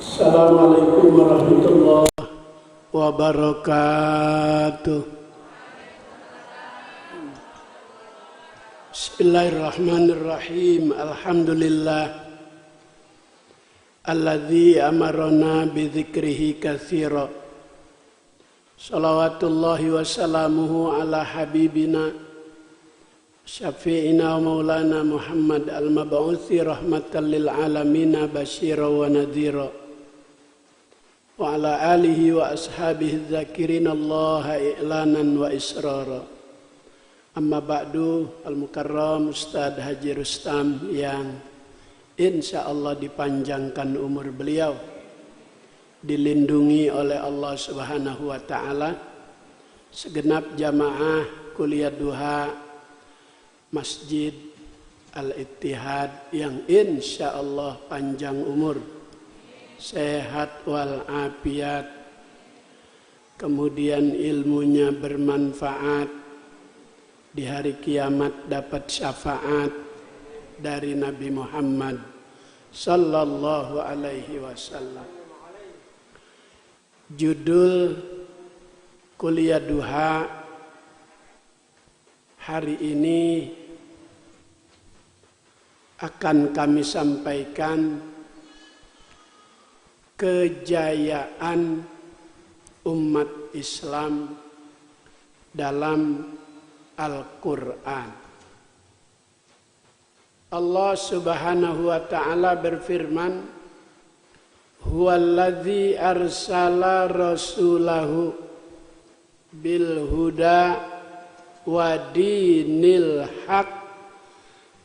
Assalamualaikum warahmatullahi wabarakatuh. Bismillahirrahmanirrahim. Alhamdulillah alladzi amarna bidzikrihi katsira. Shalawatullahi wa salamuhu ala habibina syafi'ina wa maulana Muhammad al-mab'uthi rahmatan lil alamina basyira wa nadhira wa ala alihi wa ashabihi dzakirin Allah i'lanan wa israra. Amma ba'du, al-mukarram Ustaz Haji Rustam yang insyaallah dipanjangkan umur beliau, dilindungi oleh Allah Subhanahu wa taala, segenap jamaah kuliah duha Masjid Al-Ittihad yang insyaallah panjang umur, sehat walafiat, kemudian ilmunya bermanfaat, di hari kiamat dapat syafaat dari Nabi Muhammad sallallahu alaihi wasallam. Judul kuliah duha hari ini akan kami sampaikan kejayaan umat Islam dalam Al-Quran. Allah Subhanahu wa ta'ala berfirman, huwallazi arsala rasulahu bil huda wa dinil haq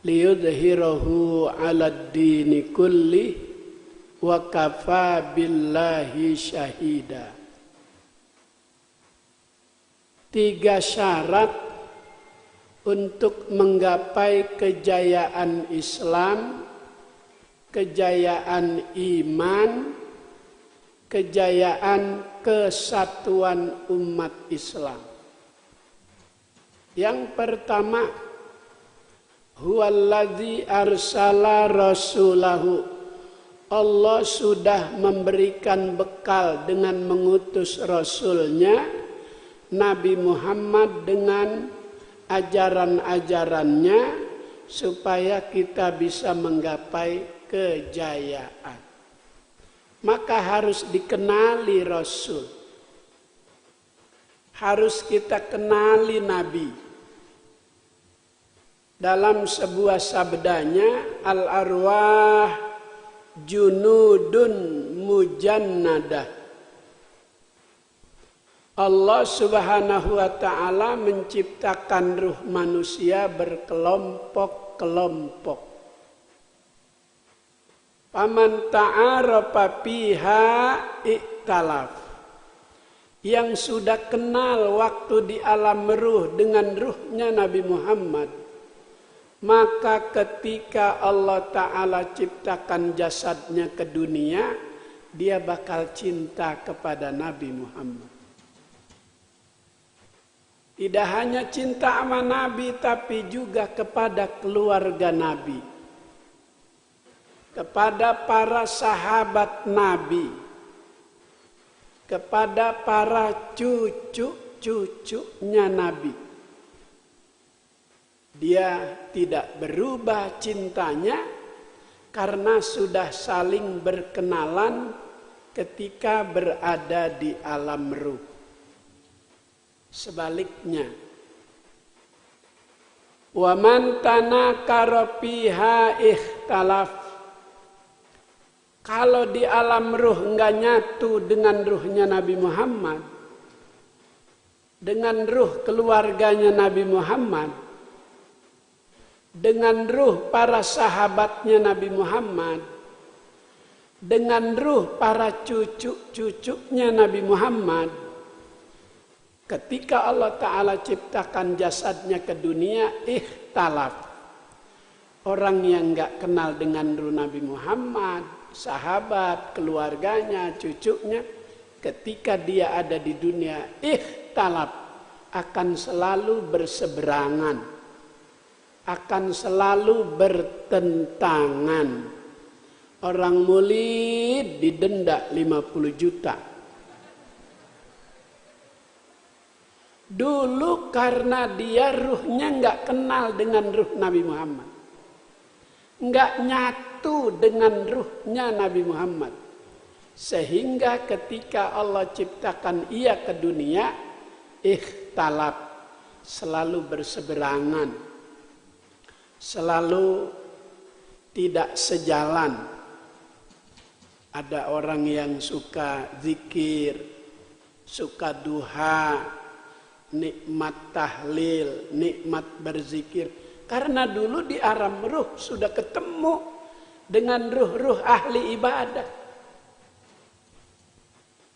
liyudhhirahu 'alad dini kulli wa kafa billahi syahida. 3 syarat untuk menggapai kejayaan Islam, kejayaan iman, kejayaan kesatuan umat Islam. Yang pertama, huwallazi arsala rasulahu. Allah sudah memberikan bekal dengan mengutus Rasulnya Nabi Muhammad dengan ajaran-ajarannya supaya kita bisa menggapai kejayaan. Maka harus dikenali Rasul, harus kita kenali Nabi. Dalam sebuah sabdanya, al-arwah junudun mujannadah. Allah Subhanahu wa ta'ala menciptakan ruh manusia berkelompok-kelompok. Faman ta'arafa fiha iktalaf. Yang sudah kenal waktu di alam ruh dengan ruhnya Nabi Muhammad, maka ketika Allah Ta'ala ciptakan jasadnya ke dunia, dia bakal cinta kepada Nabi Muhammad. Tidak hanya cinta sama Nabi, tapi juga kepada keluarga Nabi, kepada para sahabat Nabi, kepada para cucu-cucunya Nabi. Dia tidak berubah cintanya karena sudah saling berkenalan ketika berada di alam ruh. Sebaliknya, wa man tanakara fiha ikhtalaf. Kalau di alam ruh enggak nyatu dengan ruhnya Nabi Muhammad, dengan ruh keluarganya Nabi Muhammad, dengan ruh para sahabatnya Nabi Muhammad, dengan ruh para cucu-cucunya Nabi Muhammad, ketika Allah Ta'ala ciptakan jasadnya ke dunia, ikhtalaf. Orang yang enggak kenal dengan ruh Nabi Muhammad, sahabat, keluarganya, cucunya, ketika dia ada di dunia, ikhtalaf, akan selalu berseberangan, akan selalu bertentangan. Orang maulid didenda 50 juta. Dulu karena dia ruhnya nggak kenal dengan ruh Nabi Muhammad. Nggak nyatu dengan ruhnya Nabi Muhammad. Sehingga ketika Allah ciptakan ia ke dunia, ikhtalaf, selalu berseberangan, selalu tidak sejalan. Ada orang yang suka zikir, suka duha, nikmat tahlil, nikmat berzikir. Karena dulu di alam ruh sudah ketemu dengan ruh-ruh ahli ibadah.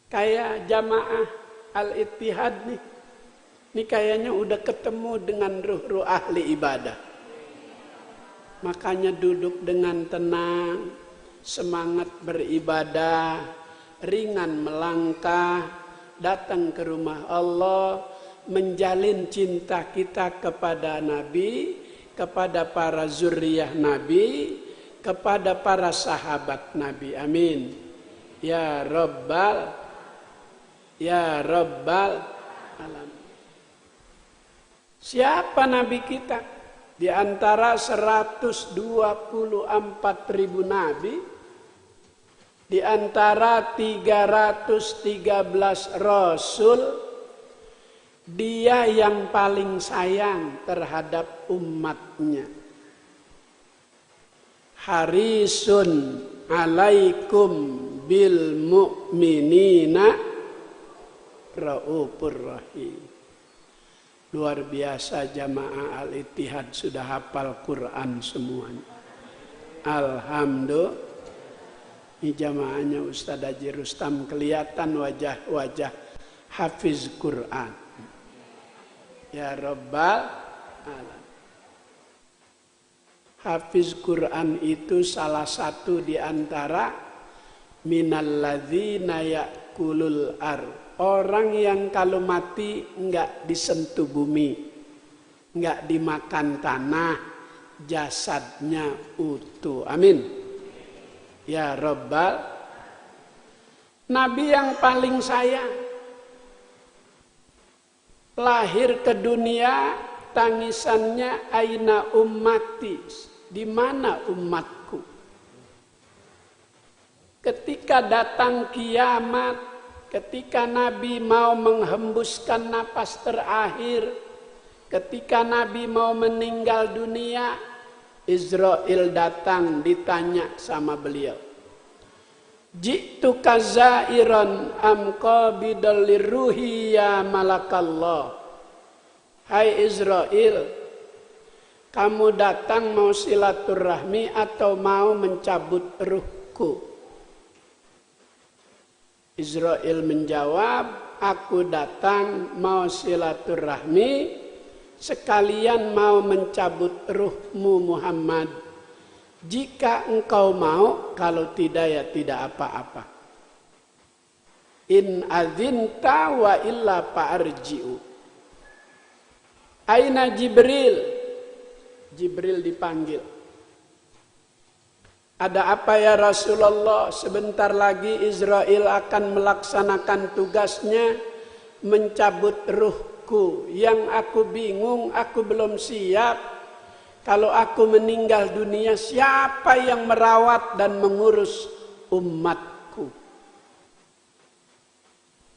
Kayak jamaah Al-Ittihad nih. Ini kayaknya udah ketemu dengan ruh-ruh ahli ibadah. Makanya duduk dengan tenang, semangat beribadah, ringan melangkah, datang ke rumah Allah, menjalin cinta kita kepada Nabi, kepada para zuriyah Nabi, kepada para sahabat Nabi. Amin. Ya Rabbal Alamin. Siapa Nabi kita? Di antara 124.000 Nabi, di antara 313 Rasul, dia yang paling sayang terhadap umatnya. Harisun alaikum bil mu'minina raufur rahim. Luar biasa jamaah Al-Ittihad sudah hafal Quran semuanya. Alhamdulillah. Ini jamaahnya Ustaz Haji Rustam, kelihatan wajah-wajah hafiz Quran. Ya Rabbal Alamin. Hafiz Quran itu salah satu di antara minalladzina ya'kulul ardh. Orang yang kalau mati enggak disentuh bumi, enggak dimakan tanah, jasadnya utuh. Amin. Ya Rabbal. Nabi yang paling sayang. Lahir ke dunia, tangisannya aina ummati. Di mana umatku? Ketika datang kiamat, ketika Nabi mau menghembuskan napas terakhir, ketika Nabi mau meninggal dunia, Israel datang ditanya sama beliau. Jitu kazairon am qabidal liruhi ya malakallah. Hai Israel, kamu datang mau silaturahmi atau mau mencabut ruhku? Israel menjawab, aku datang mau silaturahmi, sekalian mau mencabut ruhmu Muhammad. Jika engkau mau, kalau tidak ya tidak apa-apa. In adzinta wa illa fa'arji'u. Aina Jibril? Jibril dipanggil. Ada apa ya Rasulullah? Sebentar lagi Israel akan melaksanakan tugasnya mencabut ruhku. Yang aku bingung, aku belum siap. Kalau aku meninggal dunia, siapa yang merawat dan mengurus umatku?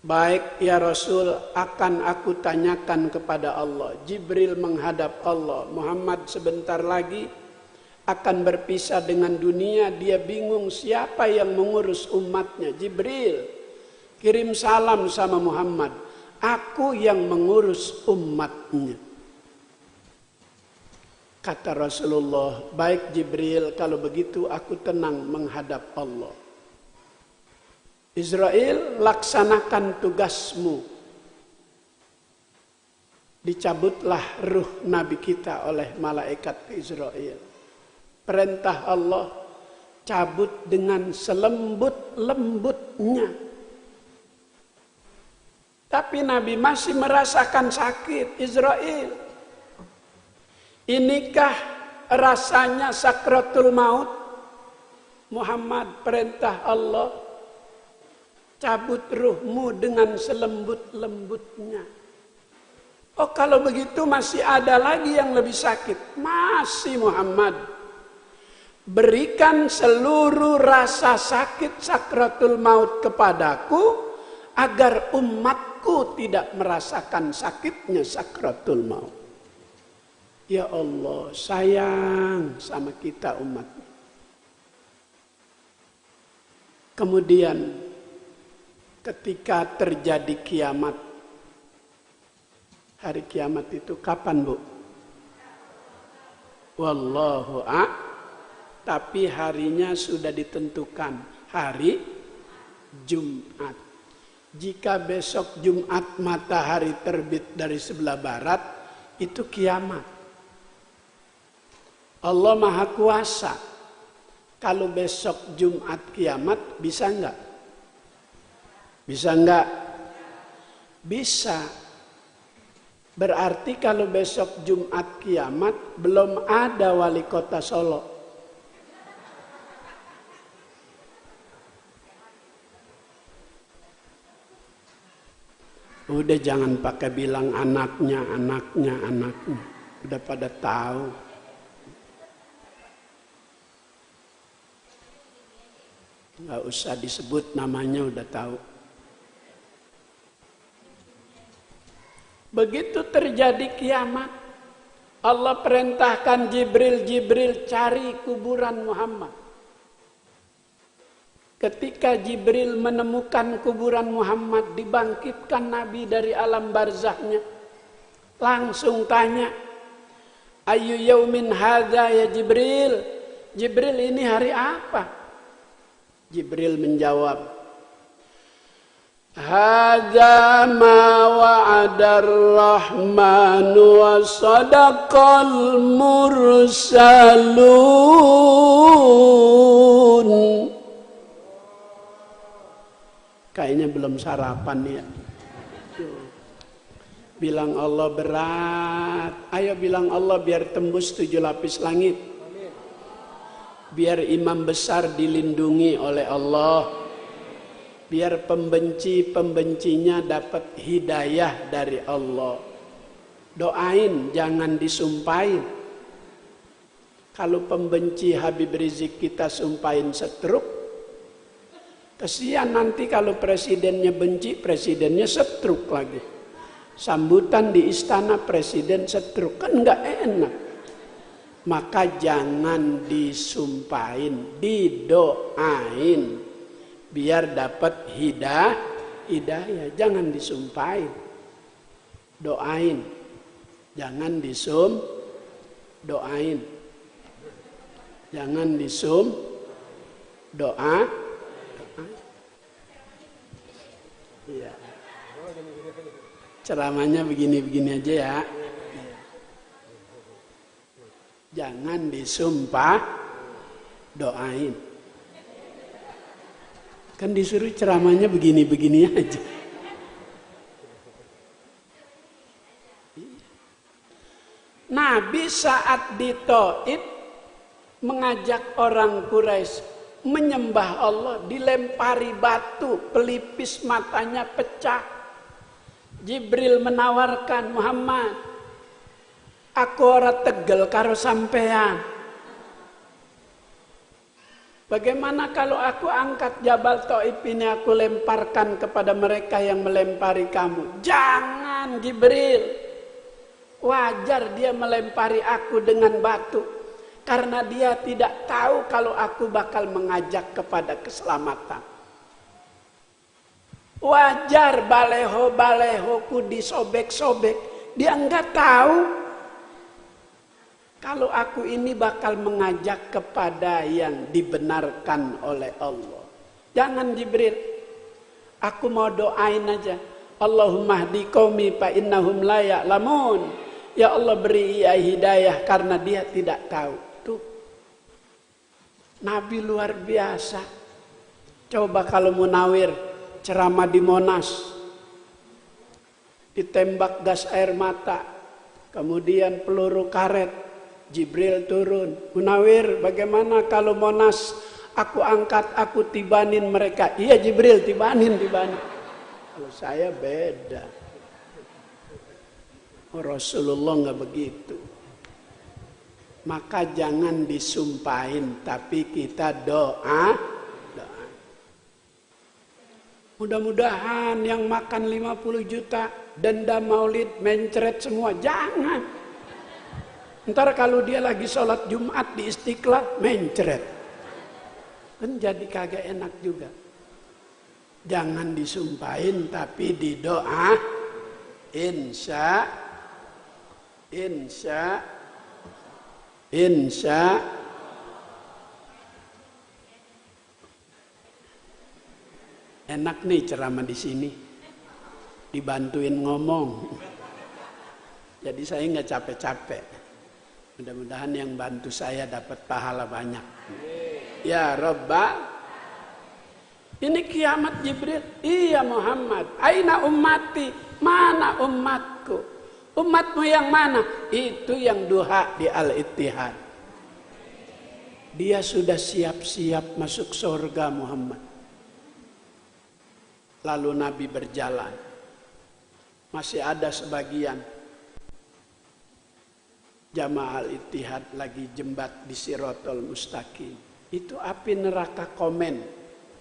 Baik ya Rasul, akan aku tanyakan kepada Allah. Jibril menghadap Allah. Muhammad sebentar lagi akan berpisah dengan dunia, dia bingung siapa yang mengurus umatnya. Jibril, kirim salam sama Muhammad, aku yang mengurus umatnya. Kata Rasulullah, baik Jibril, kalau begitu aku tenang menghadap Allah. Israel, laksanakan tugasmu. Dicabutlah ruh Nabi kita oleh malaikat Israel. Perintah Allah, cabut dengan selembut-lembutnya. Tapi Nabi masih merasakan sakit. Israel, inikah rasanya sakratul maut? Muhammad, perintah Allah, cabut ruhmu dengan selembut-lembutnya. Oh, kalau begitu masih ada lagi yang lebih sakit. Masih Muhammad, berikan seluruh rasa sakit sakratul maut kepadaku, agar umatku tidak merasakan sakitnya sakratul maut. Ya Allah, sayang sama kita umat. Kemudian ketika terjadi kiamat, hari kiamat itu kapan, Bu? Wallahu tapi harinya sudah ditentukan, hari Jumat. Jika besok Jumat matahari terbit dari sebelah barat, itu kiamat. Allah Maha Kuasa. Kalau besok Jumat kiamat, bisa enggak? Bisa enggak? Bisa. Berarti kalau besok Jumat kiamat, belum ada wali kota Solo. Udah jangan pakai bilang anaknya. Udah pada tahu. Nggak usah disebut namanya, udah tahu. Begitu terjadi kiamat, Allah perintahkan Jibril cari kuburan Muhammad. Ketika Jibril menemukan kuburan Muhammad, dibangkitkan Nabi dari alam barzahnya, langsung tanya, ayu yaumin hadza ya Jibril? Jibril, ini hari apa? Jibril menjawab, hadza ma wa'adar rahmanu wa sadaqal mursalun. Kayaknya belum sarapan ya. Bilang Allah berat. Ayo bilang Allah biar tembus 7 lapis langit. Biar imam besar dilindungi oleh Allah. Biar pembenci-pembencinya dapat hidayah dari Allah. Doain, jangan disumpahin. Kalau pembenci Habib Rizik kita sumpahin setruk, kesian nanti kalau presidennya benci, presidennya setruk lagi. Sambutan di istana presiden setruk, kan nggak enak. Maka jangan disumpahin, didoain biar dapat hidayah. Jangan disumpahin, doain. Jangan doain. Jangan doa. Iya. Ceramahnya begini-begini aja ya. Jangan disumpah, doain. Kan disuruh ceramahnya begini-begini aja. Nabi saat di Thaif mengajak orang Quraisy menyembah Allah, dilempari batu, pelipis matanya pecah. Jibril menawarkan, Muhammad, aku ora tegel karo sampean. Bagaimana kalau aku angkat Jabal Thaif ini, aku lemparkan kepada mereka yang melempari kamu? Jangan Jibril. Wajar dia melempari aku dengan batu, karena dia tidak tahu kalau aku bakal mengajak kepada keselamatan. Wajar baleho-balehoku disobek-sobek, dia enggak tahu kalau aku ini bakal mengajak kepada yang dibenarkan oleh Allah. Jangan Jibril, aku mau doain aja. Allahumma hdi qaumi fa innahum la ya'lamun. Ya Allah, beri hidayah karena dia tidak tahu. Tuh, Nabi luar biasa. Coba kalau Munawir ceramah di Monas, ditembak gas air mata, kemudian peluru karet, Jibril turun. Munawir, bagaimana kalau Monas aku angkat, aku tibanin mereka. Iya Jibril, tibanin. Kalau saya beda. Rasulullah nggak begitu. Maka jangan disumpahin, tapi kita doa. Mudah-mudahan yang makan 50 juta, denda maulid, mencret semua. Jangan. Ntar kalau dia lagi sholat Jumat di Istiqlal, mencret. Kan jadi kagak enak juga. Jangan disumpahin, tapi didoa. Insya enak nih ceramah di sini, dibantuin ngomong, jadi saya nggak capek-capek. Mudah-mudahan yang bantu saya dapat pahala banyak. Ya Rabbal, ini kiamat Jibril. Iya Muhammad, aina ummati, mana umatku? Umatmu yang mana? Itu yang duha di Al-Ittihad. Dia sudah siap-siap masuk surga Muhammad. Lalu Nabi berjalan. Masih ada sebagian jamaah Al-Ittihad lagi jembat di Siratal Mustaqim. Itu api neraka komen.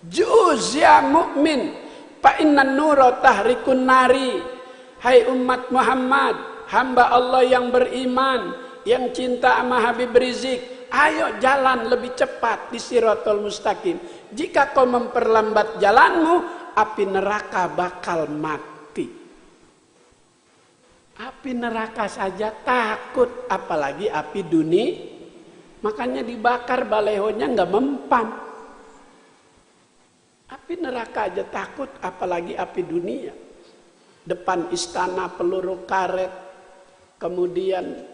Juz ya mu'min, fa innan nura tahrikun nari. Hai umat Muhammad, hamba Allah yang beriman, yang cinta sama Habib Rizik, ayo jalan lebih cepat di Siratal Mustaqim. Jika kau memperlambat jalanmu, api neraka bakal mati. Api neraka saja takut, apalagi api dunia. Makanya dibakar balehonya nggak mempan. Api neraka aja takut, apalagi api dunia. Depan istana peluru karet, kemudian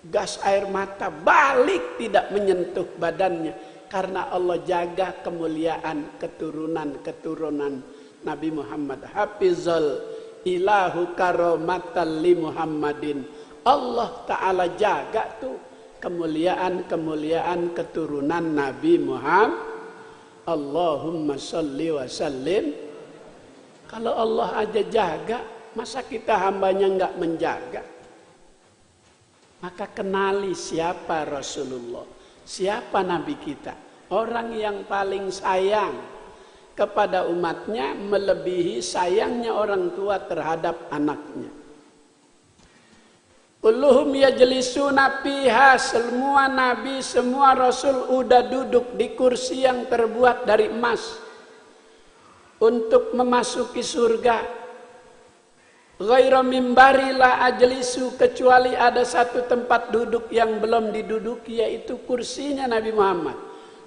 gas air mata, balik tidak menyentuh badannya. Karena Allah jaga kemuliaan keturunan Nabi Muhammad. Hafizal ilahu karomatan li Muhammadin. Allah Ta'ala jaga tuh kemuliaan keturunan Nabi Muhammad. Allahumma salli wa sallim. Kalau Allah aja jaga, masa kita hambanya nggak menjaga? Maka kenali siapa Rasulullah, siapa Nabi kita. Orang yang paling sayang kepada umatnya melebihi sayangnya orang tua terhadap anaknya. Kulluhum yajlisuna fiha, semua nabi, semua rasul udah duduk di kursi yang terbuat dari emas untuk memasuki surga. Ghairu mimbari la ajlisu, kecuali ada satu tempat duduk yang belum diduduki, yaitu kursinya Nabi Muhammad.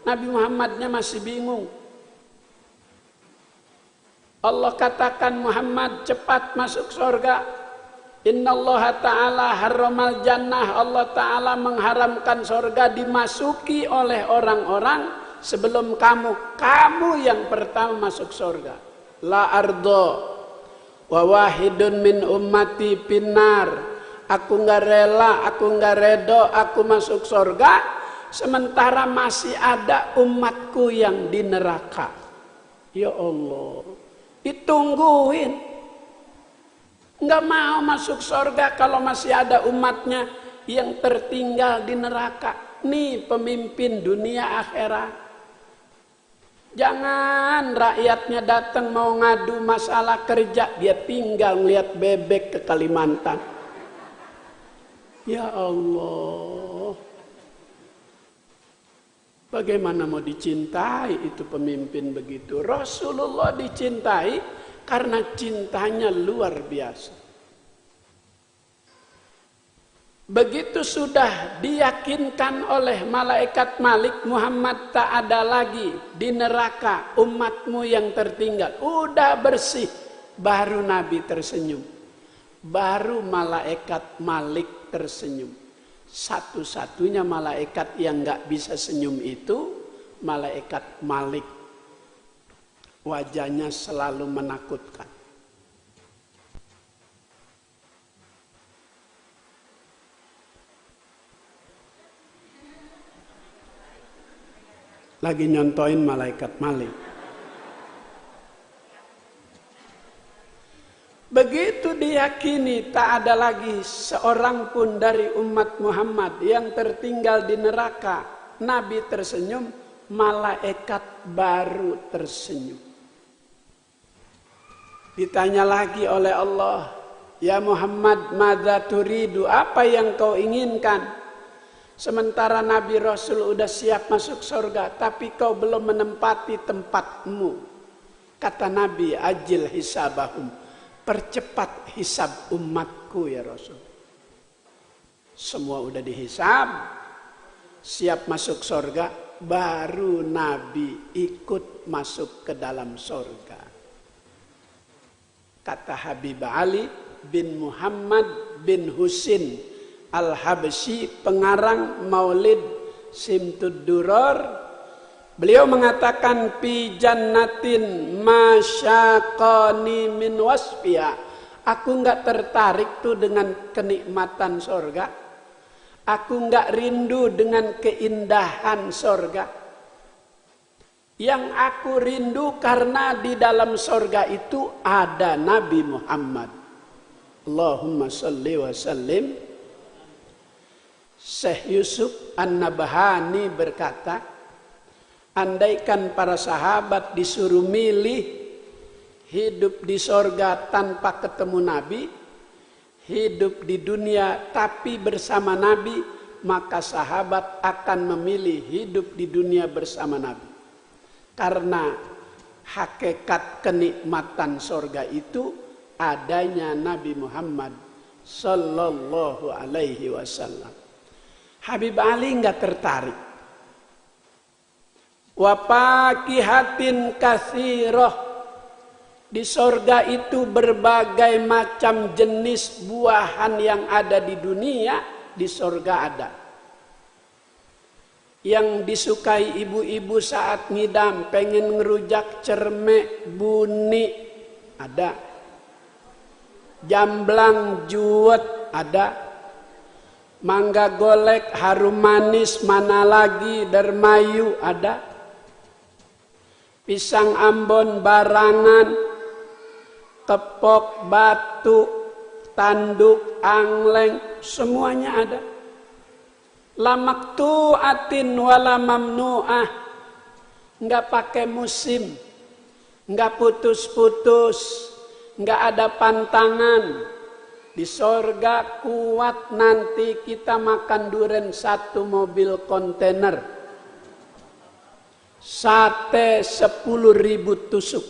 Nabi Muhammadnya masih bingung. Allah katakan, Muhammad cepat masuk surga. Innallaha ta'ala harramal jannah, Allah ta'ala mengharamkan surga dimasuki oleh orang-orang sebelum kamu yang pertama masuk surga. La ardo wa wahidun min ummati pinnar, aku nggak rela, aku nggak redo, aku masuk surga sementara masih ada umatku yang di neraka. Ya Allah, ditungguin, nggak mau masuk surga kalau masih ada umatnya yang tertinggal di neraka. Nih pemimpin dunia akhirat. Jangan rakyatnya datang mau ngadu masalah kerja, dia tinggal ngeliat bebek ke Kalimantan. Ya Allah, bagaimana mau dicintai itu pemimpin begitu? Rasulullah dicintai karena cintanya luar biasa. Begitu sudah diyakinkan oleh malaikat Malik, Muhammad tak ada lagi di neraka, umatmu yang tertinggal, udah bersih, baru Nabi tersenyum, baru malaikat Malik tersenyum. Satu-satunya malaikat yang gak bisa senyum itu malaikat Malik. Wajahnya selalu menakutkan. lagi nyontoin malaikat Malik. Begitu diyakini tak ada lagi seorang pun dari umat Muhammad yang tertinggal di neraka. Nabi tersenyum, malaikat baru tersenyum. Ditanya lagi oleh Allah, ya Muhammad, madza turidu, apa yang kau inginkan? Sementara Nabi Rasul udah siap masuk surga, tapi kau belum menempati tempatmu. Kata Nabi, ajil hisabahum, percepat hisab umatku ya Rasul. Semua udah dihisab, siap masuk surga, baru Nabi ikut masuk ke dalam surga. Kata Habib Ali bin Muhammad bin Husin Al-Habsyi, pengarang Maulid Simtud Duror, beliau mengatakan fi jannatin masyaqani min wasfiya. Aku enggak tertarik tuh dengan kenikmatan surga. Aku enggak rindu dengan keindahan surga. Yang aku rindu karena di dalam surga itu ada Nabi Muhammad. Allahumma salli wa sallim. Syekh Yusuf An-Nabhani berkata, andaikan para sahabat disuruh milih hidup di sorga tanpa ketemu Nabi, hidup di dunia tapi bersama Nabi, maka sahabat akan memilih hidup di dunia bersama Nabi. Karena hakikat kenikmatan sorga itu adanya Nabi Muhammad Sallallahu Alaihi Wasallam. Habib Ali enggak tertarik. Wafakihatin katsiroh, di sorga itu berbagai macam jenis buahan yang ada di dunia, di sorga ada. Yang disukai ibu-ibu saat ngidam, pengen ngerujak cermek, buni, ada. Jamblang juwet ada. Mangga golek, harum manis, mana lagi, dermayu ada. Pisang Ambon, barangan, tepok, batu, tanduk, angleng, semuanya ada. La maktu'atin wala mamnu'ah, enggak pakai musim, enggak putus-putus, enggak ada pantangan. Di sorga kuat nanti kita makan durian 1 mobil kontainer. Sate 10.000 tusuk.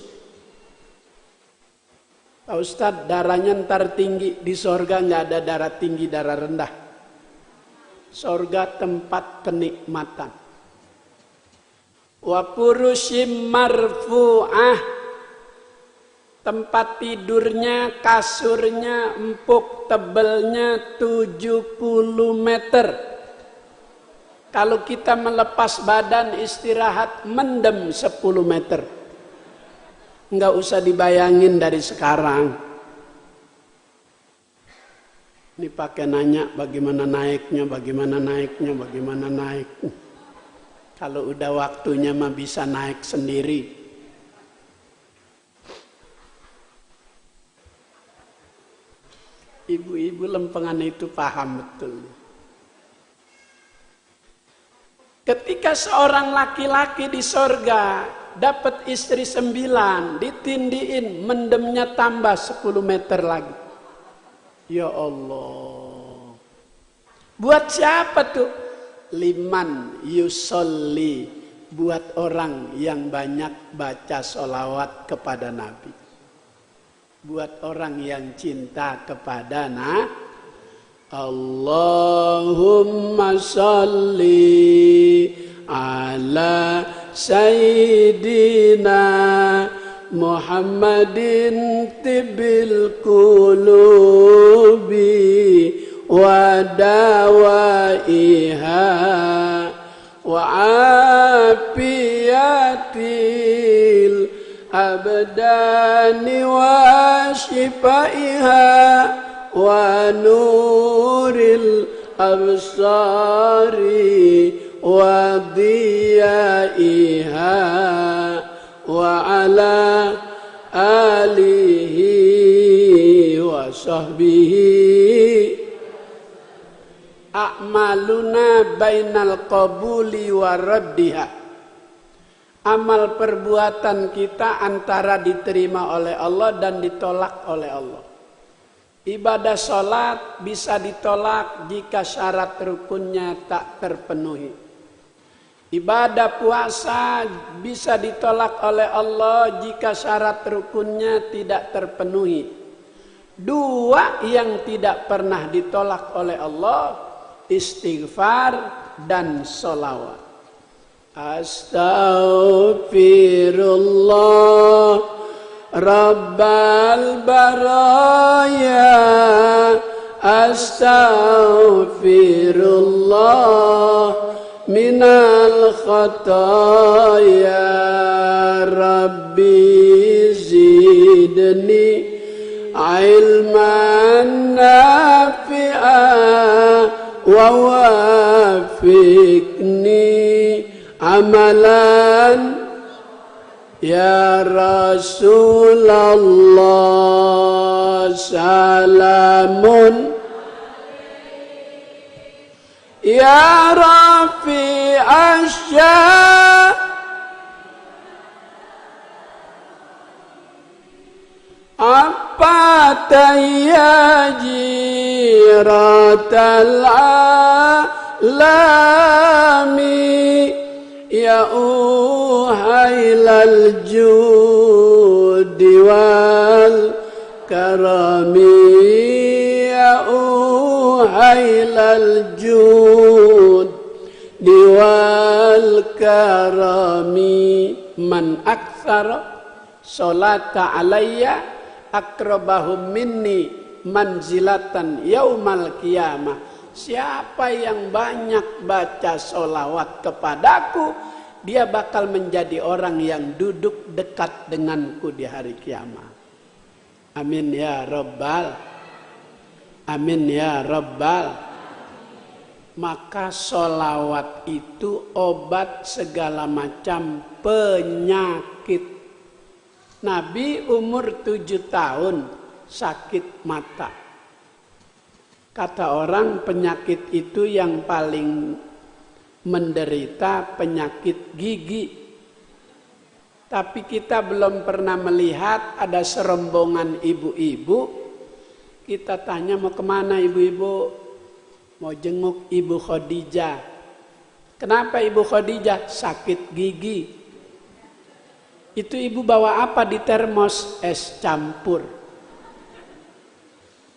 Pak Ustadz, darahnya ntar tinggi. Di sorga nggak ada darah tinggi, darah rendah. Sorga tempat kenikmatan. Wa furushim marfu'ah, tempat tidurnya, kasurnya empuk, tebelnya 70 meter. Kalau kita melepas badan istirahat, mendem 10 meter. Enggak usah dibayangin dari sekarang. Ini pakai nanya bagaimana naiknya, bagaimana naiknya, bagaimana naiknya. Kalau udah waktunya mah bisa naik sendiri. Ibu-ibu lempengan itu paham betul. Ketika seorang laki-laki di sorga dapat istri 9, ditindiin, mendemnya tambah 10 meter lagi. Ya Allah. Buat siapa tuh? Liman yusolli, buat orang yang banyak baca sholawat kepada Nabi. Buat orang yang cinta kepada Allahumma sholli ala sayyidina Muhammadin tibbil qulubi wa dawaiha wa afiyatil abdani wa shifaiha wa nuril absari wa dhiyaiha wa ala alihi wa sahbihi. A'maluna bainal qabuli wa raddiha. Amal perbuatan kita antara diterima oleh Allah dan ditolak oleh Allah. Ibadah sholat bisa ditolak jika syarat rukunnya tak terpenuhi. Ibadah puasa bisa ditolak oleh Allah jika syarat rukunnya tidak terpenuhi. Dua yang tidak pernah ditolak oleh Allah, istighfar dan sholawat. Astaghfirullah Rabbal baraya, astaghfirullah minal khataya, Rabbi zidni ilman nafi'an wa wafiqni amalan. Ya Rasulullah salamun ya Rafi asya apa tayyajiratal alami. Ya uhailal judi wal karami, ya uhailal judi wal karami. Man aktsara sholata alayya akrabahum minni manzilatan yaumal qiyamah. Siapa yang banyak baca sholawat kepadaku, dia bakal menjadi orang yang duduk dekat denganku di hari kiamat. Amin ya Rabbal. Amin ya Rabbal. Maka sholawat itu obat segala macam penyakit. Nabi umur 7 tahun sakit mata. Kata orang penyakit itu yang paling menderita penyakit gigi. Tapi kita belum pernah melihat ada serombongan ibu-ibu. Kita tanya mau kemana ibu-ibu? Mau jenguk Ibu Khadijah. Kenapa Ibu Khadijah? Sakit gigi. Itu ibu bawa apa di termos? Es campur.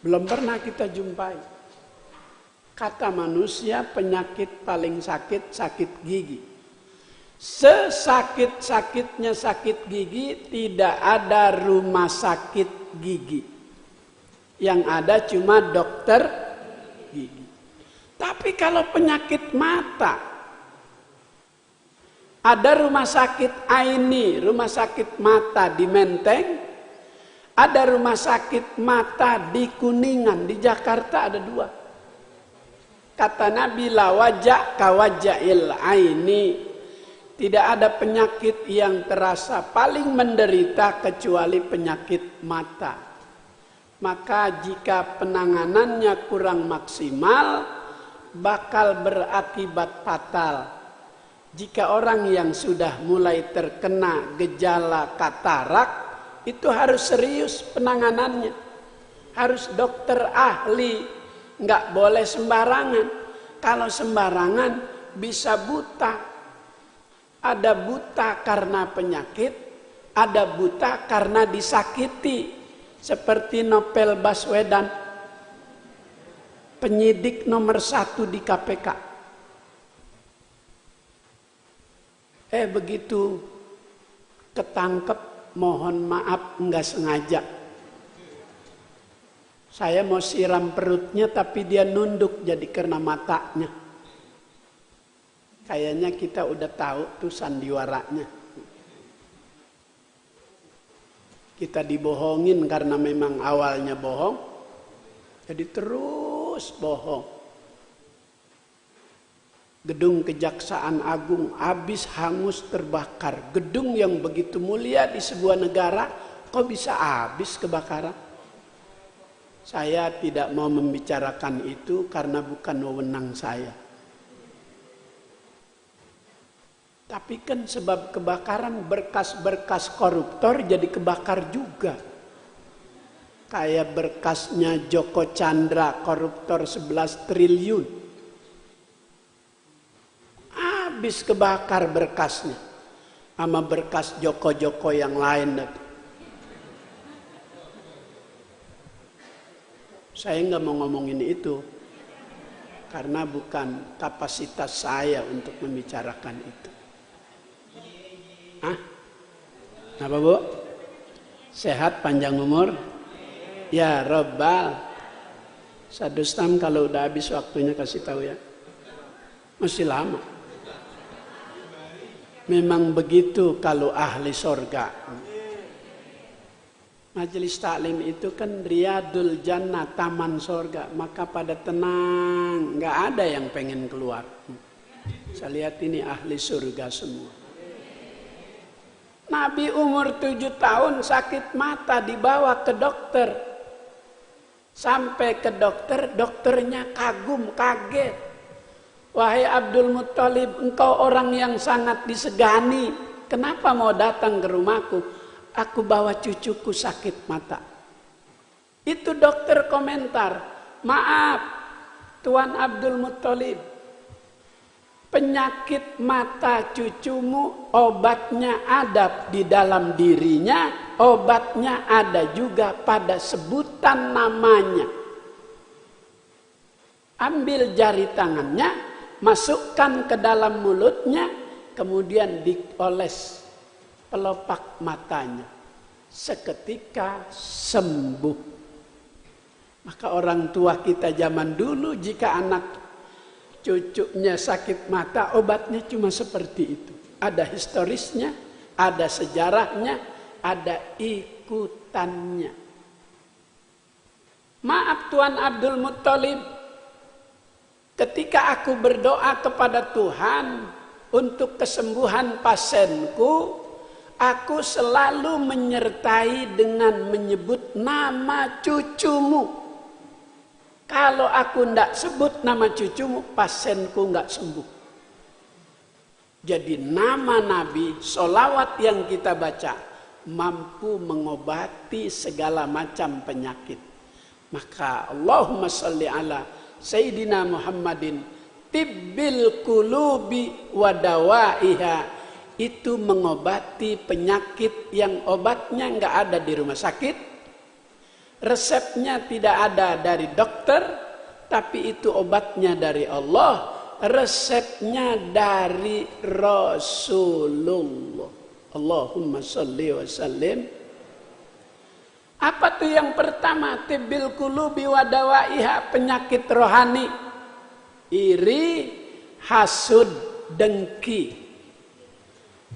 Belum pernah kita jumpai. Kata manusia penyakit paling sakit gigi. Sesakit-sakitnya sakit gigi tidak ada rumah sakit gigi. Yang ada cuma dokter gigi. Tapi kalau penyakit mata, ada rumah sakit Aini, rumah sakit mata di Menteng. Ada rumah sakit mata di Kuningan, di Jakarta ada 2. Kata Nabi la wajah kawajail aini. Tidak ada penyakit yang terasa paling menderita kecuali penyakit mata. Maka jika penanganannya kurang maksimal, bakal berakibat fatal. Jika orang yang sudah mulai terkena gejala katarak, itu harus serius penanganannya. Harus dokter ahli. Nggak boleh sembarangan. Kalau sembarangan bisa buta. Ada buta karena penyakit, ada buta karena disakiti. Seperti Novel Baswedan, penyidik nomor 1 di KPK. Begitu ketangkep, mohon maaf nggak sengaja. Saya mau siram perutnya tapi dia nunduk jadi kena matanya. Kayaknya kita udah tahu tuh sandiwaranya. Kita dibohongin karena memang awalnya bohong. Jadi terus bohong. Gedung Kejaksaan Agung habis hangus terbakar. Gedung yang begitu mulia di sebuah negara kok bisa habis kebakaran? Saya tidak mau membicarakan itu karena bukan wewenang saya. Tapi kan sebab kebakaran berkas-berkas koruptor jadi kebakar juga. Kayak berkasnya Joko Chandra koruptor 11 triliun. Habis kebakar berkasnya. Sama berkas Joko-Joko yang lain. Saya nggak mau ngomongin itu. Karena bukan kapasitas saya untuk membicarakan itu. Hah? Apa Bu? Sehat panjang umur? Ya Rabbal. Sadustam kalau udah habis waktunya kasih tahu ya. Masih lama. Memang begitu kalau ahli sorga. Majelis taklim itu kan Riyadul Jannah, taman sorga. Maka pada tenang, nggak ada yang pengen keluar. Saya lihat ini ahli surga semua. Nabi umur 7 tahun sakit mata dibawa ke dokter. Sampai ke dokter, dokternya kagum, kaget. Wahai Abdul Muttalib, engkau orang yang sangat disegani. Kenapa mau datang ke rumahku? Aku bawa cucuku sakit mata. Itu dokter komentar, maaf Tuan Abdul Muttalib, penyakit mata cucumu obatnya ada di dalam dirinya, obatnya ada juga pada sebutan namanya. Ambil jari tangannya, masukkan ke dalam mulutnya, kemudian dioles pelopak matanya. Seketika sembuh. Maka orang tua kita zaman dulu jika anak cucunya sakit mata, obatnya cuma seperti itu. Ada historisnya, ada sejarahnya, ada ikutannya. Maaf Tuan Abdul Muttalib, ketika aku berdoa kepada Tuhan untuk kesembuhan pasienku, aku selalu menyertai dengan menyebut nama cucumu. Kalau aku tidak sebut nama cucumu, pasienku tidak sembuh. Jadi nama Nabi, sholawat yang kita baca, mampu mengobati segala macam penyakit. Maka Allahumma sholli ala Sayyidina Muhammadin tibbil qulubi wa dawaiha, itu mengobati penyakit yang obatnya nggak ada di rumah sakit, resepnya tidak ada dari dokter, tapi itu obatnya dari Allah, resepnya dari Rasulullah. Allahumma sholli wa sallim. Apa tuh yang pertama? Tibbil qulubi wa dawaiha, penyakit rohani. Iri, hasud, dengki.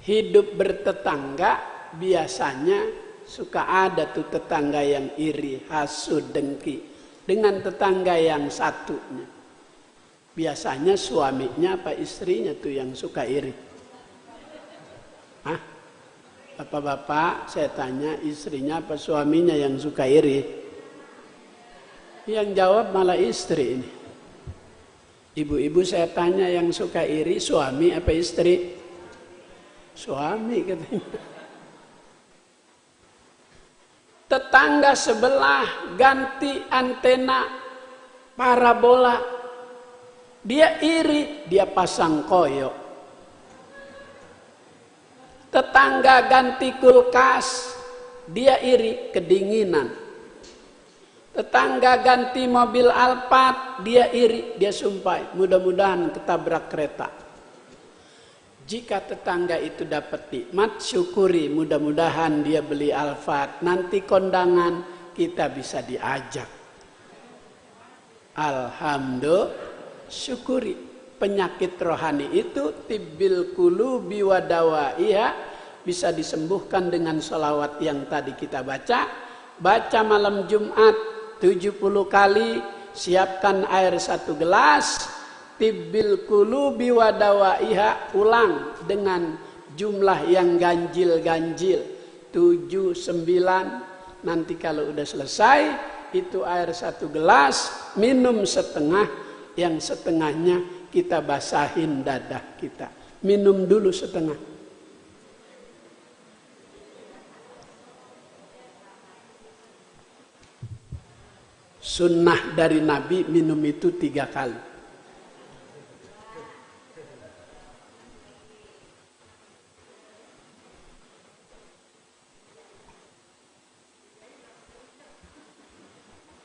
Hidup bertetangga biasanya suka ada tuh tetangga yang iri, hasud, dengki dengan tetangga yang satunya. Biasanya suaminya apa istrinya tuh yang suka iri? Hah? Bapak-bapak, saya tanya, istrinya apa suaminya yang suka iri? Yang jawab malah istri ini. Ibu-ibu saya tanya, yang suka iri suami apa istri? Suami katanya. Tetangga sebelah ganti antena parabola, dia iri, dia pasang koyo. Tetangga ganti kulkas, dia iri, kedinginan. Tetangga ganti mobil Alphard, dia iri, dia sumpah, mudah-mudahan ketabrak kereta. Jika tetangga itu dapat nikmat, syukuri, mudah-mudahan dia beli Alphard. Nanti kondangan kita bisa diajak. Alhamdulillah, syukuri. Penyakit rohani itu tibbil qulubi wa dawaiha, bisa disembuhkan dengan sholawat yang tadi kita baca. Baca malam Jumat 70 kali, siapkan air 1 gelas, tibbil qulubi wa dawaiha, ulang dengan jumlah yang ganjil-ganjil 7, 9. Nanti kalau udah selesai itu air 1 gelas, minum setengah, yang setengahnya kita basahin dadah kita. Minum dulu setengah. Sunnah dari Nabi minum itu 3 kali.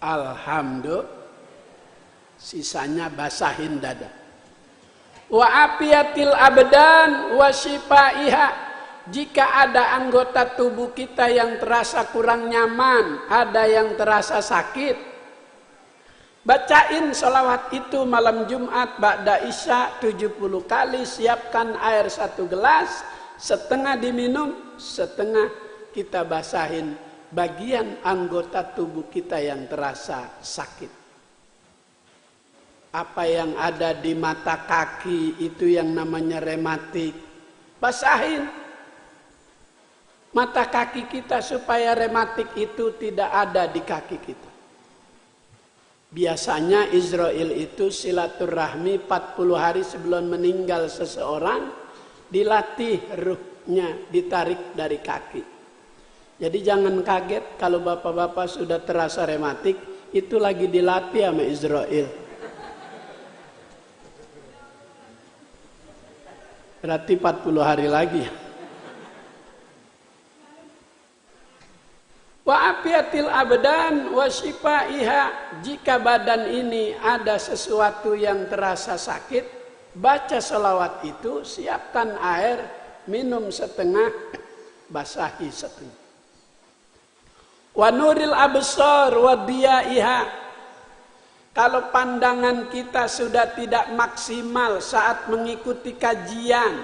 Alhamdulillah, sisanya basahin dada. Wa afiatil abdan wa shifaiha, jika ada anggota tubuh kita yang terasa kurang nyaman, ada yang terasa sakit, bacain sholawat itu malam Jumat ba'da isya 70 kali, siapkan air 1 gelas, setengah diminum, setengah kita basahin bagian anggota tubuh kita yang terasa sakit. Apa yang ada di mata kaki itu yang namanya rematik, basahin mata kaki kita supaya rematik itu tidak ada di kaki kita. Biasanya Israel itu silaturahmi 40 hari sebelum meninggal seseorang, dilatih ruhnya, ditarik dari kaki. Jadi jangan kaget kalau bapak-bapak sudah terasa rematik, itu lagi dilatih sama Israel. Berarti 40 hari lagi. Wa afiatil abdan wa shifaiha, jika badan ini ada sesuatu yang terasa sakit, baca sholawat itu, siapkan air, minum setengah, basahi setengah. Wa nuril absar wa diyaiha, kalau pandangan kita sudah tidak maksimal saat mengikuti kajian,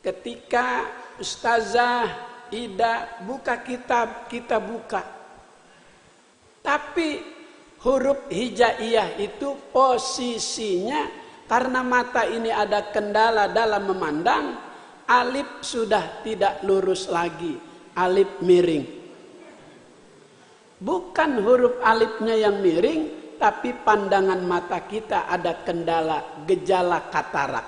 ketika ustazah Ida buka kitab, kita buka. Tapi huruf hijaiyah itu posisinya, karena mata ini ada kendala dalam memandang, alif sudah tidak lurus lagi, alif miring. Bukan huruf alifnya yang miring, tapi pandangan mata kita ada kendala, gejala katarak.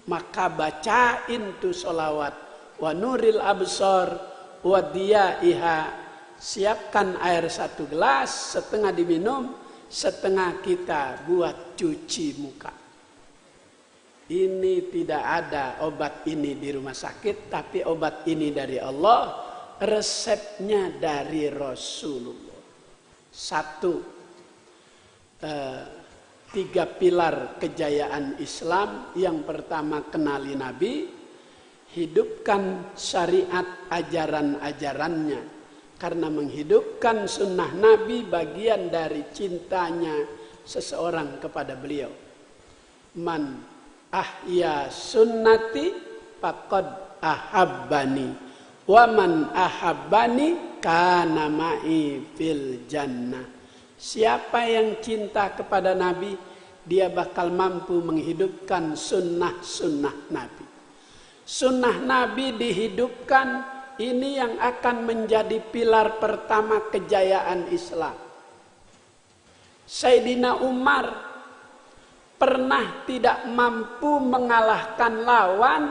Maka bacain tuh sholawat. Wa nuril absar wa diyaiha, siapkan air 1 gelas, setengah diminum, setengah kita buat cuci muka. Ini tidak ada obat ini di rumah sakit, tapi obat ini dari Allah, resepnya dari Rasulullah. 1, 3 pilar kejayaan Islam. Yang pertama, kenali Nabi, hidupkan syariat ajaran-ajarannya, karena menghidupkan sunnah Nabi bagian dari cintanya seseorang kepada beliau. Man ahya sunnati faqad ahabbani, wa man ahabbani kana ma'i fil jannah. Siapa yang cinta kepada Nabi, dia bakal mampu menghidupkan sunnah-sunnah Nabi. Sunnah Nabi dihidupkan, ini yang akan menjadi pilar pertama kejayaan Islam. Sayyidina Umar pernah tidak mampu mengalahkan lawan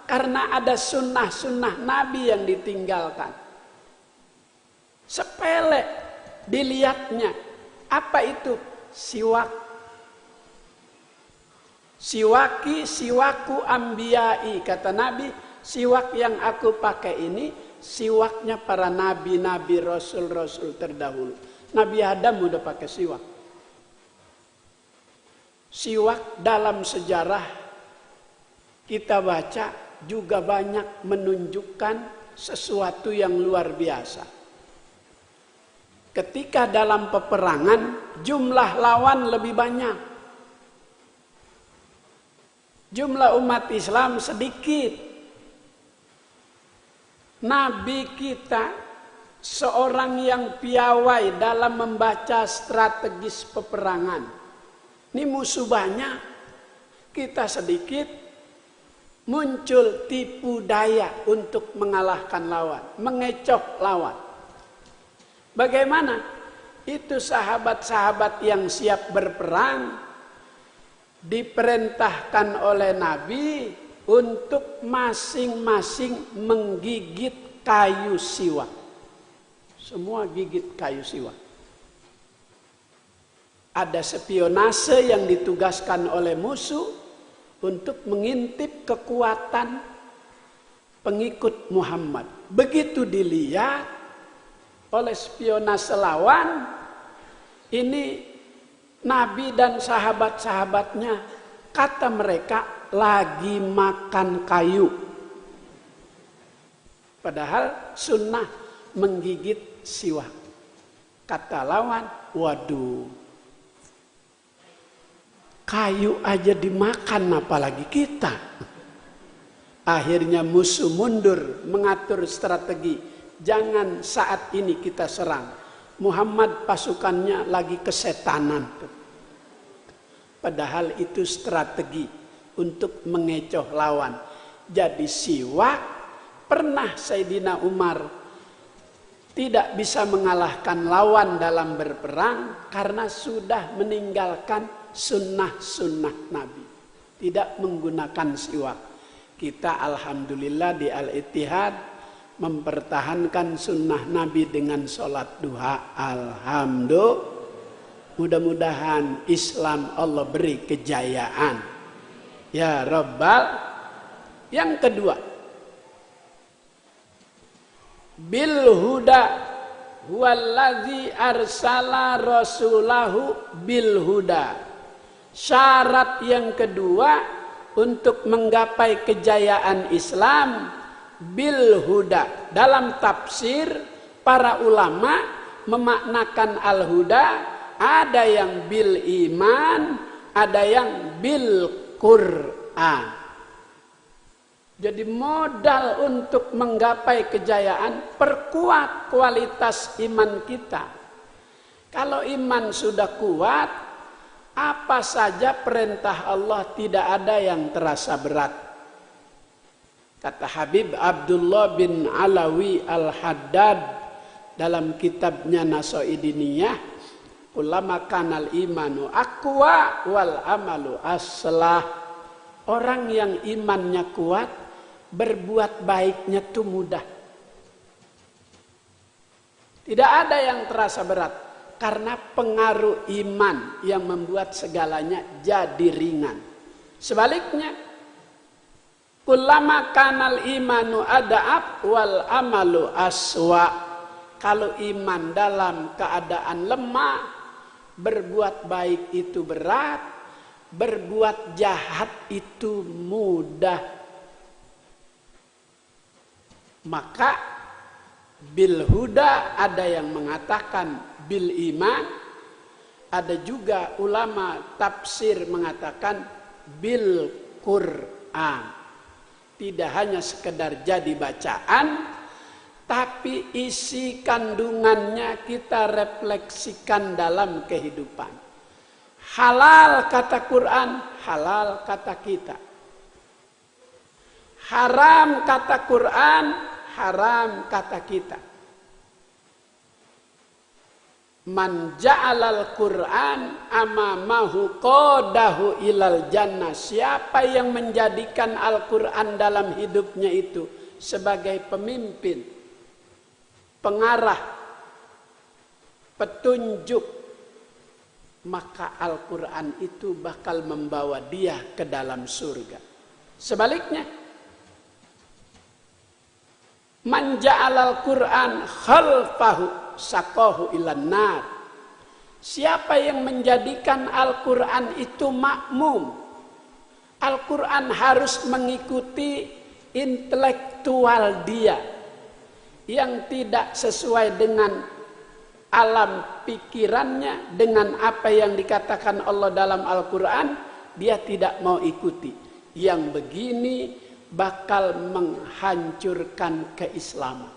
karena ada sunnah-sunnah Nabi yang ditinggalkan. Sepele dilihatnya. Apa itu? Siwak. Siwaki siwaku ambiyai, kata Nabi, siwak yang aku pakai ini siwaknya para nabi-nabi, rasul-rasul terdahulu. Nabi Adam udah pakai siwak. Siwak dalam sejarah kita baca juga banyak menunjukkan sesuatu yang luar biasa. Ketika dalam peperangan jumlah lawan lebih banyak, jumlah umat Islam sedikit. Nabi kita seorang yang piawai dalam membaca strategis peperangan. Ini musuh banyak, kita sedikit, muncul tipu daya untuk mengalahkan lawan, mengecoh lawan. Bagaimana? Itu sahabat-sahabat yang siap berperang, diperintahkan oleh Nabi untuk masing-masing menggigit kayu siwak. Semua gigit kayu siwak. Ada spionase yang ditugaskan oleh musuh untuk mengintip kekuatan pengikut Muhammad. Begitu dilihat oleh spionase lawan, ini Nabi dan sahabat-sahabatnya, kata mereka lagi makan kayu. Padahal sunnah menggigit siwak. Kata lawan, waduh, kayu aja dimakan apalagi kita. Akhirnya musuh mundur, mengatur strategi. Jangan saat ini kita serang. Muhammad pasukannya lagi kesetanan. Padahal itu strategi untuk mengecoh lawan. Jadi siwak, pernah Sayyidina Umar tidak bisa mengalahkan lawan dalam berperang karena sudah meninggalkan sunnah-sunnah Nabi. Tidak menggunakan siwak. Kita alhamdulillah di Al-Ittihad mempertahankan sunnah Nabi dengan sholat duha. Alhamdulillah. Mudah-mudahan Islam Allah beri kejayaan. Ya Rabbal. Yang kedua, bil huda huwallazi arsala rasulahu bil huda. Syarat yang kedua untuk menggapai kejayaan Islam bil huda. Dalam tafsir para ulama memaknakan al huda, ada yang bil iman, ada yang bil Qur'an. Jadi modal untuk menggapai kejayaan, perkuat kualitas iman kita. Kalau iman sudah kuat, apa saja perintah Allah tidak ada yang terasa berat. Kata Habib Abdullah bin Alawi Al-Haddad dalam kitabnya Nasaidiniyah, ulama kanal imanu aqwa wal amalu aslah. Orang yang imannya kuat, berbuat baiknya tuh mudah. Tidak ada yang terasa berat. Karena pengaruh iman yang membuat segalanya jadi ringan. Sebaliknya, kullama kanal imanu ada'ab wal amalu aswa. Kalau iman dalam keadaan lemah, berbuat baik itu berat, berbuat jahat itu mudah. Maka bil huda ada yang mengatakan bil iman, ada juga ulama tafsir mengatakan bil Qur'an. Tidak hanya sekedar jadi bacaan, tapi isi kandungannya kita refleksikan dalam kehidupan. Halal kata Quran, halal kata kita. Haram kata Quran, haram kata kita. Man ja'alal Qur'an amamahu qadahu ilal jannah. Siapa yang menjadikan Al-Quran dalam hidupnya itu sebagai pemimpin, pengarah, petunjuk, maka Al-Quran itu bakal membawa dia ke dalam surga. Sebaliknya, man ja'alal Qur'an khalfahu saqahu ilan nar. Siapa yang menjadikan Al-Quran itu makmum, Al-Quran harus mengikuti intelektual dia yang tidak sesuai dengan alam pikirannya, dengan apa yang dikatakan Allah dalam Al-Quran, dia tidak mau ikuti. Yang begini bakal menghancurkan keislaman.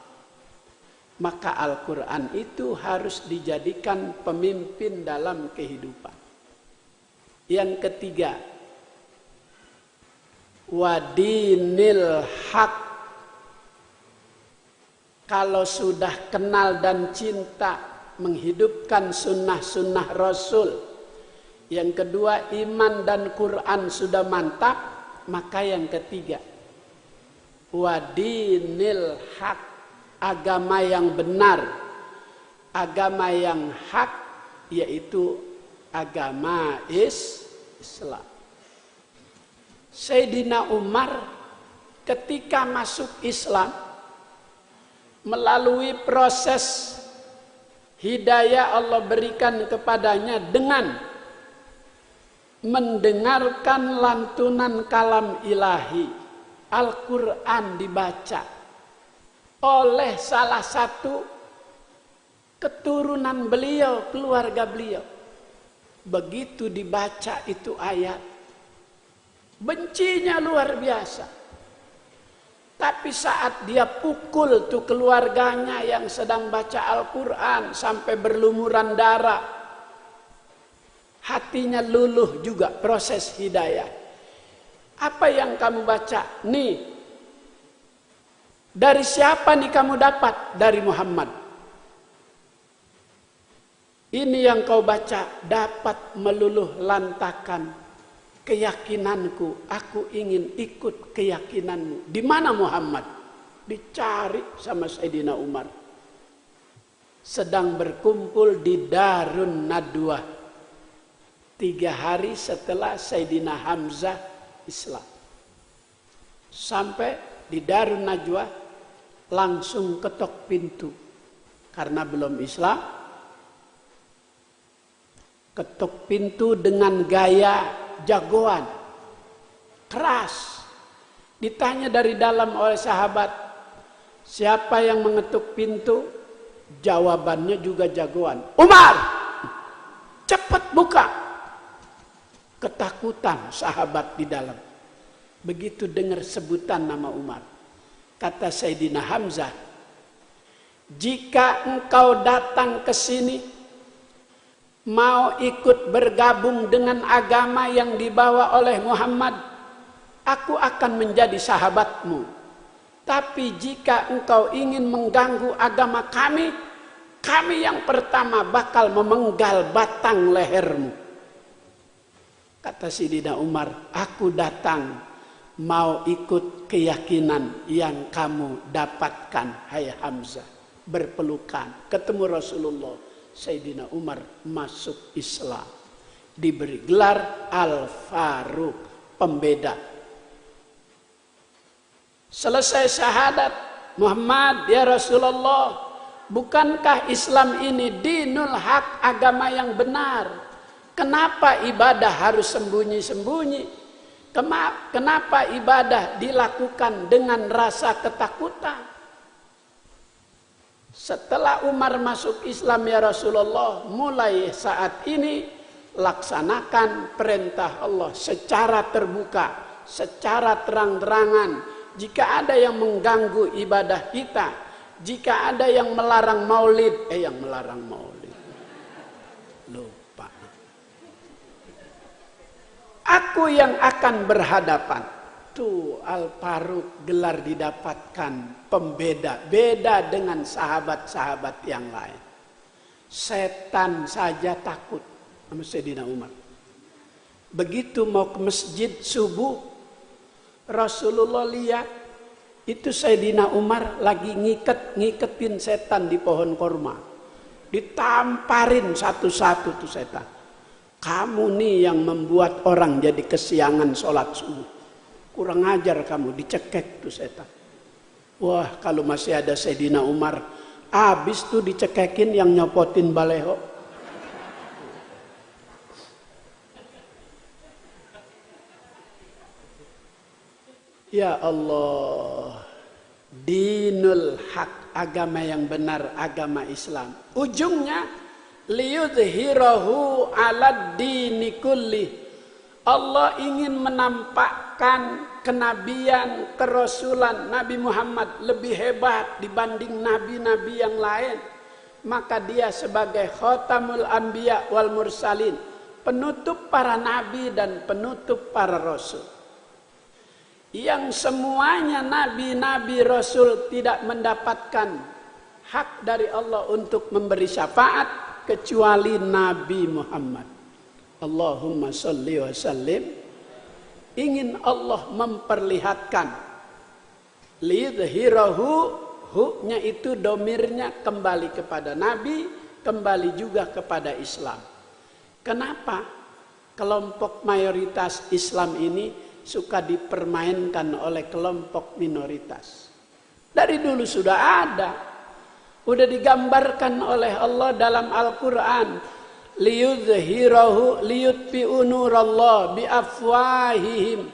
Maka Al-Quran itu harus dijadikan pemimpin dalam kehidupan. Yang ketiga, wadinil haq. Kalau sudah kenal dan cinta, menghidupkan sunnah-sunnah Rasul. Yang kedua, iman dan Quran sudah mantap. Maka yang ketiga, wadinil haq, agama yang benar, agama yang hak, yaitu agama Islam. Sayyidina Umar ketika masuk Islam melalui proses hidayah Allah berikan kepadanya dengan mendengarkan lantunan kalam ilahi, Al-Quran dibaca oleh salah satu keturunan beliau, keluarga beliau. Begitu dibaca itu ayat, bencinya luar biasa. Tapi saat dia pukul tuh keluarganya yang sedang baca Al-Quran sampai berlumuran darah, hatinya luluh juga proses hidayah. Apa yang kamu baca? Nih, dari siapa nih kamu dapat? Dari Muhammad. Ini yang kau baca dapat meluluh lantakan keyakinanku, aku ingin ikut keyakinanmu. Di mana Muhammad? Dicari sama Sayyidina Umar. Sedang berkumpul di Darun Nadwah 3 hari setelah Sayyidina Hamzah Islam. Sampai di Darun Najwa langsung ketok pintu. Karena belum Islam, ketok pintu dengan gaya jagoan, keras. Ditanya dari dalam oleh sahabat, siapa yang mengetuk pintu? Jawabannya juga jagoan, Umar, cepat buka. Ketakutan sahabat di dalam. Begitu dengar sebutan nama Umar, kata Sayyidina Hamzah, jika engkau datang ke sini mau ikut bergabung dengan agama yang dibawa oleh Muhammad, aku akan menjadi sahabatmu. Tapi jika engkau ingin mengganggu agama kami, kami yang pertama bakal memenggal batang lehermu. Kata Sayyidina Umar, aku datang mau ikut keyakinan yang kamu dapatkan, hai Hamzah. Berpelukan, ketemu Rasulullah. Sayyidina Umar masuk Islam, diberi gelar Al-Faruq, pembeda. Selesai syahadat, Muhammad ya Rasulullah, bukankah Islam ini dinul haq, agama yang benar? Kenapa ibadah harus sembunyi-sembunyi? Kenapa ibadah dilakukan dengan rasa ketakutan? Setelah Umar masuk Islam ya Rasulullah, mulai saat ini laksanakan perintah Allah secara terbuka, secara terang-terangan. Jika ada yang mengganggu ibadah kita, jika ada yang melarang maulid, lupa. Aku yang akan berhadapan. Tuh Al-Faruq gelar didapatkan, pembeda, beda dengan sahabat-sahabat yang lain. Setan saja takut sama Sayyidina Umar. Begitu mau ke masjid subuh, Rasulullah lihat itu Sayyidina Umar lagi ngiketin setan di pohon korma. Ditamparin satu-satu tuh setan. Kamu nih yang membuat orang jadi kesiangan sholat subuh. Kurang ajar kamu, dicekek tuh setan. Wah, kalau masih ada Sayyidina Umar, habis tuh dicekekin yang nyopotin baleho. Ya Allah, dinul haq, agama yang benar, agama Islam. Ujungnya liyudhhirahu 'alad dini kulli. Allah ingin menampakkan kenabian, kerasulan Nabi Muhammad lebih hebat dibanding nabi-nabi yang lain. Maka dia sebagai khatamul anbiya wal mursalin, penutup para nabi dan penutup para rasul. Yang semuanya nabi-nabi rasul tidak mendapatkan hak dari Allah untuk memberi syafaat kecuali Nabi Muhammad. Allahumma sholli wa sallim. Ingin Allah memperlihatkan, lidhirahu, hu-nya itu domirnya kembali kepada Nabi, kembali juga kepada Islam. Kenapa kelompok mayoritas Islam ini suka dipermainkan oleh kelompok minoritas? Dari dulu sudah ada, sudah digambarkan oleh Allah dalam Al-Quran. Liyudhhirahu liyutfi'u nurallah biafwahihim.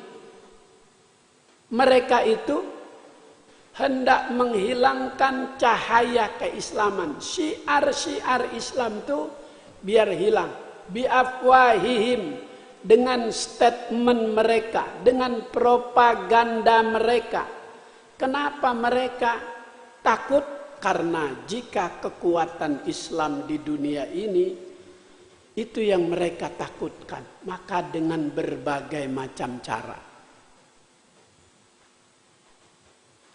Mereka itu hendak menghilangkan cahaya keislaman. Syiar-syiar Islam itu biar hilang. Biafwahihim, dengan statement mereka, dengan propaganda mereka. Kenapa mereka takut? Karena jika kekuatan Islam di dunia ini itu yang mereka takutkan, maka dengan berbagai macam cara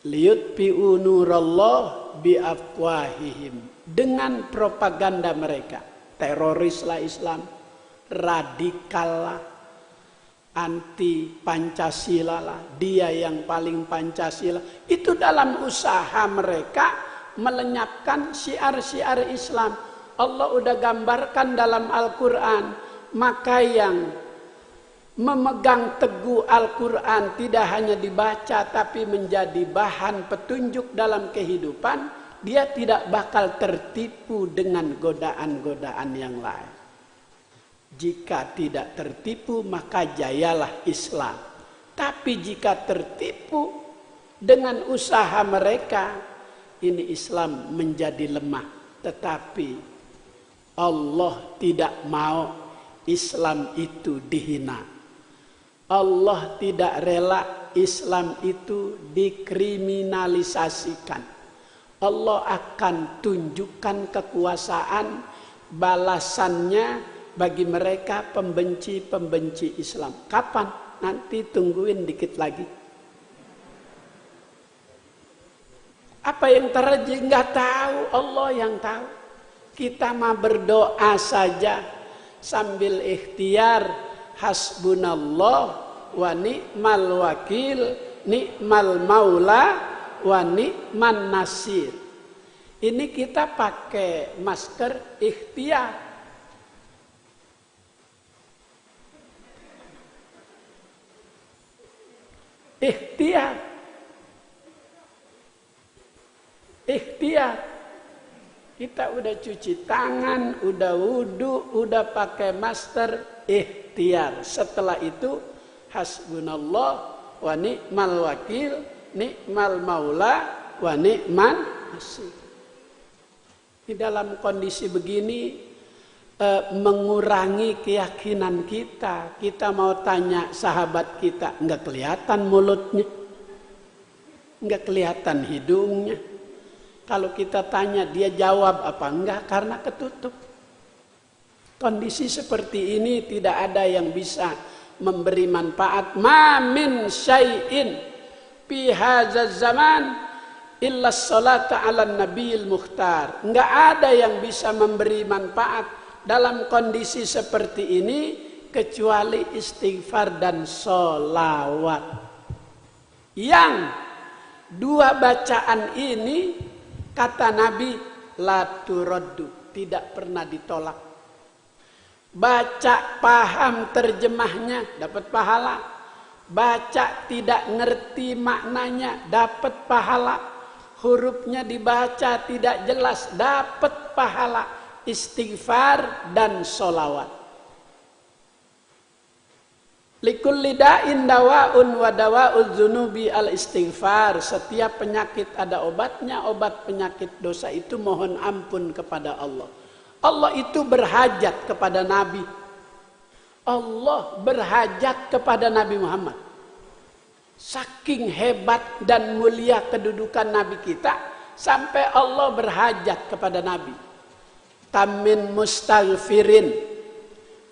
liyutfi'u nurallah biafwahihim, dengan propaganda mereka. Terorislah Islam, radikal lah, anti Pancasila lah, dia yang paling Pancasila. Itu dalam usaha mereka melenyapkan syiar-syiar Islam. Allah udah gambarkan dalam Al-Quran. Maka yang memegang teguh Al-Quran tidak hanya dibaca tapi menjadi bahan petunjuk dalam kehidupan, dia tidak bakal tertipu dengan godaan-godaan yang lain. Jika tidak tertipu maka jayalah Islam. Tapi jika tertipu dengan usaha mereka, ini Islam menjadi lemah. Tetapi Allah tidak mau Islam itu dihina. Allah tidak rela Islam itu dikriminalisasikan. Allah akan tunjukkan kekuasaan balasannya bagi mereka pembenci-pembenci Islam. Kapan? Nanti tungguin dikit lagi. Apa yang terjadi nggak tahu, Allah yang tahu. Kita mah berdoa saja sambil ikhtiar, hasbunallah wa ni'mal wakil, ni'mal maula wa ni'man nasir. Ini kita pakai masker ikhtiar. Ikhtiar. Ikhtiar. Kita udah cuci tangan, udah wudu, udah pakai masker, ikhtiar. Setelah itu hasbunallah wa ni'mal wakil, ni'mal maula wa ni'man nasir. Di dalam kondisi begini mengurangi keyakinan kita. Kita mau tanya sahabat kita, enggak kelihatan mulutnya, enggak kelihatan hidungnya. Kalau kita tanya dia jawab apa? Enggak, karena ketutup. Kondisi seperti ini tidak ada yang bisa memberi manfaat. Ma min syai'in fi hadzal zaman illa sholata 'alan nabiyil mukhtar. Enggak ada yang bisa memberi manfaat dalam kondisi seperti ini kecuali istighfar dan sholawat. Yang dua bacaan ini, kata Nabi, la turaddu, tidak pernah ditolak. Baca paham terjemahnya dapat pahala. Baca tidak ngerti maknanya dapat pahala. Hurufnya dibaca tidak jelas dapat pahala. Istighfar dan sholawat. Likulli da'in dawa'un wa dawa'ul dzunubi al-istighfar. Setiap penyakit ada obatnya. Obat penyakit dosa itu mohon ampun kepada Allah. Allah itu berhajat kepada Nabi. Allah berhajat kepada Nabi Muhammad. Saking hebat dan mulia kedudukan Nabi kita, sampai Allah berhajat kepada Nabi. Tamin mustaghfirin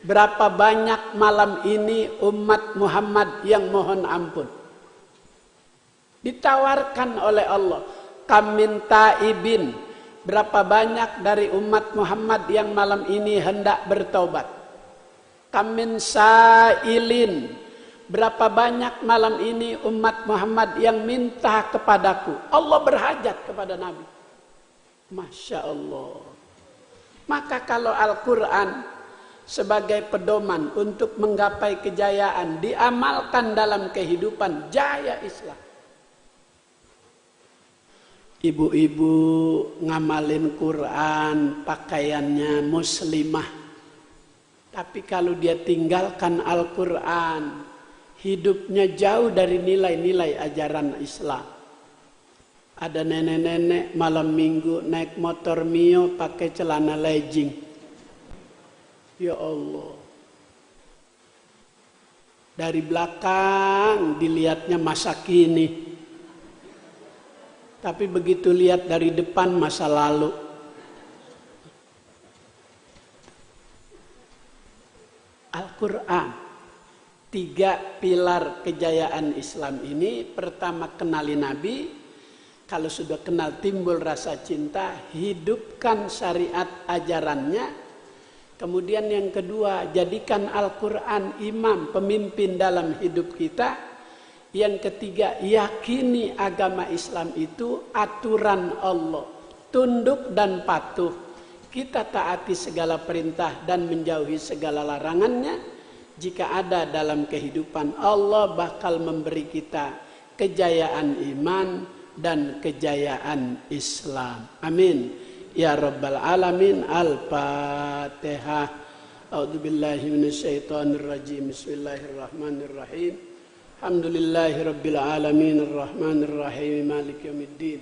Berapa banyak malam ini umat Muhammad yang mohon ampun. Ditawarkan oleh Allah. Kam min taibin. Berapa banyak dari umat Muhammad yang malam ini hendak bertaubat. Kam min sailin. Berapa banyak malam ini umat Muhammad yang minta kepadaku. Allah berhajat kepada Nabi. Masya Allah. Maka kalau Al-Quran sebagai pedoman untuk menggapai kejayaan diamalkan dalam kehidupan, jaya Islam. Ibu-ibu ngamalin Quran, pakaiannya muslimah. Tapi kalau dia tinggalkan Al-Quran, hidupnya jauh dari nilai-nilai ajaran Islam. Ada nenek-nenek malam minggu naik motor Mio pakai celana legging. Ya Allah. Dari belakang dilihatnya masa kini. Tapi begitu lihat dari depan masa lalu. Al-Quran. 3 pilar kejayaan Islam ini. Pertama, kenali Nabi. Kalau sudah kenal timbul rasa cinta, hidupkan syariat ajarannya. Kemudian yang kedua, jadikan Al-Quran imam, pemimpin dalam hidup kita. Yang ketiga, yakini agama Islam itu aturan Allah. Tunduk dan patuh. Kita taati segala perintah dan menjauhi segala larangannya. Jika ada dalam kehidupan, Allah bakal memberi kita kejayaan iman dan kejayaan Islam. Amin. Ya Rabbal Alamin. Al-Fatihah. A'udzubillahi minasyaitonirrajim. Bismillahirrahmanirrahim. Alhamdulillahi Rabbil Alamin. Ar-Rahmanirrahim. Maliki yaumiddin.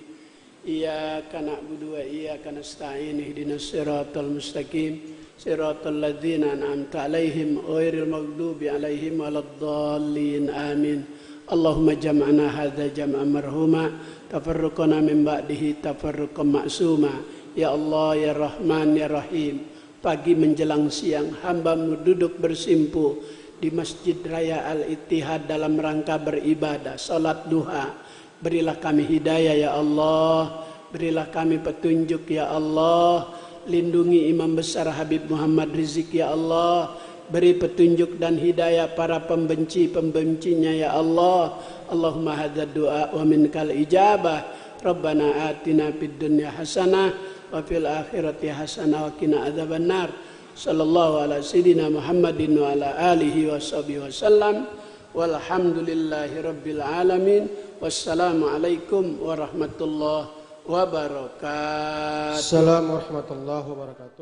Iyyaka na'budu wa iyyaka nasta'in. Ihdinas siratal mustaqim. Siratal ladzina an'amta 'alaihim ghairil maghdubi 'alaihim waladdallin. Amin. Allahumma jam'ana hadza jam'an marhuma. Tafarruqana min ba'dihi tafarruqan ma'suma. Ya Allah, ya Rahman, ya Rahim. Pagi menjelang siang hamba-Mu duduk bersimpu di Masjid Raya Al-Ittihad dalam rangka beribadah, salat duha. Berilah kami hidayah ya Allah. Berilah kami petunjuk ya Allah. Lindungi Imam Besar Habib Muhammad Rizik ya Allah. Beri petunjuk dan hidayah para pembenci-pembencinya ya Allah. Allahumma hadza du'a wa minkal ijabah. Rabbana atina fid dunya hasanah wa fil akhirati hasanah wa qina adzabannar. Sallallahu ala sayyidina Muhammadin wa ala alihi wa sahbihi wasallam. Walhamdulillahi rabbil alamin. Wassalamu alaikum warahmatullahi wabarakatuh. Assalamualaikum warahmatullahi wabarakatuh.